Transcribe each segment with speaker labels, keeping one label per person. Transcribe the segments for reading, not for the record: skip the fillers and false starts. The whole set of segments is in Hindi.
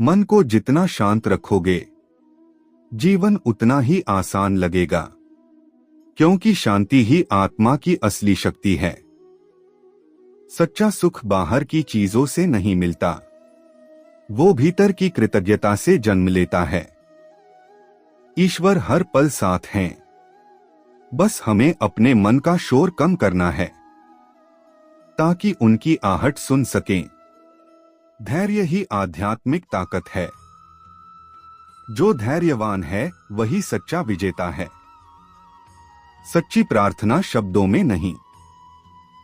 Speaker 1: मन को जितना शांत रखोगे, जीवन उतना ही आसान लगेगा, क्योंकि शांति ही आत्मा की असली शक्ति है। सच्चा सुख बाहर की चीजों से नहीं मिलता, वो भीतर की कृतज्ञता से जन्म लेता है। ईश्वर हर पल साथ हैं, बस हमें अपने मन का शोर कम करना है, ताकि उनकी आहट सुन सकें। धैर्य ही आध्यात्मिक ताकत है। जो धैर्यवान है वही सच्चा विजेता है। सच्ची प्रार्थना शब्दों में नहीं,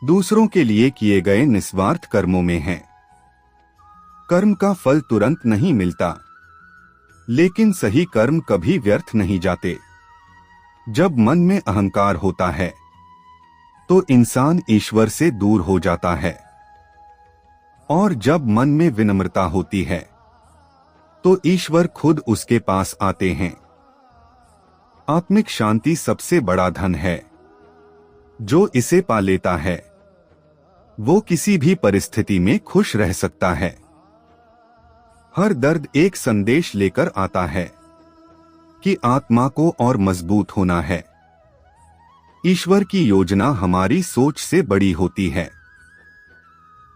Speaker 1: दूसरों के लिए किए गए निस्वार्थ कर्मों में है। कर्म का फल तुरंत नहीं मिलता, लेकिन सही कर्म कभी व्यर्थ नहीं जाते। जब मन में अहंकार होता है तो इंसान ईश्वर से दूर हो जाता है, और जब मन में विनम्रता होती है तो ईश्वर खुद उसके पास आते हैं। आत्मिक शांति सबसे बड़ा धन है। जो इसे पा लेता है वो किसी भी परिस्थिति में खुश रह सकता है। हर दर्द एक संदेश लेकर आता है कि आत्मा को और मजबूत होना है। ईश्वर की योजना हमारी सोच से बड़ी होती है,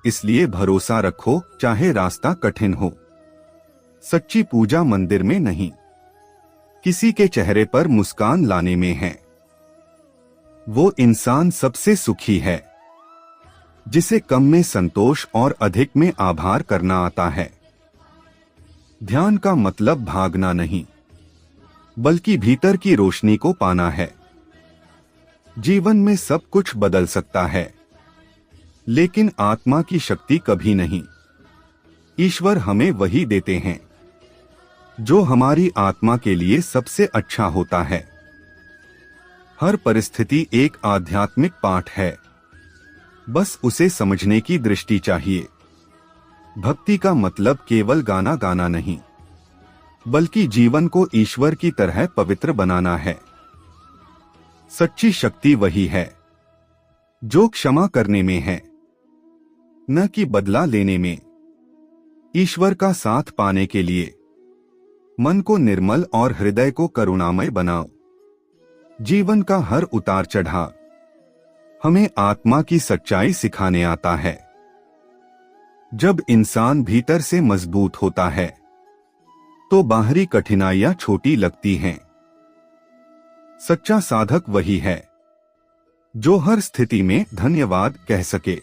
Speaker 1: इसलिए भरोसा रखो चाहे रास्ता कठिन हो। सच्ची पूजा मंदिर में नहीं, किसी के चेहरे पर मुस्कान लाने में है। वो इंसान सबसे सुखी है जिसे कम में संतोष और अधिक में आभार करना आता है। ध्यान का मतलब भागना नहीं, बल्कि भीतर की रोशनी को पाना है। जीवन में सब कुछ बदल सकता है, लेकिन आत्मा की शक्ति कभी नहीं। ईश्वर हमें वही देते हैं जो हमारी आत्मा के लिए सबसे अच्छा होता है। हर परिस्थिति एक आध्यात्मिक पाठ है, बस उसे समझने की दृष्टि चाहिए। भक्ति का मतलब केवल गाना गाना नहीं, बल्कि जीवन को ईश्वर की तरह पवित्र बनाना है। सच्ची शक्ति वही है जो क्षमा करने में है, न कि बदला लेने में। ईश्वर का साथ पाने के लिए मन को निर्मल और हृदय को करुणामय बनाओ। जीवन का हर उतार चढ़ाव हमें आत्मा की सच्चाई सिखाने आता है। जब इंसान भीतर से मजबूत होता है तो बाहरी कठिनाइयां छोटी लगती हैं। सच्चा साधक वही है जो हर स्थिति में धन्यवाद कह सके।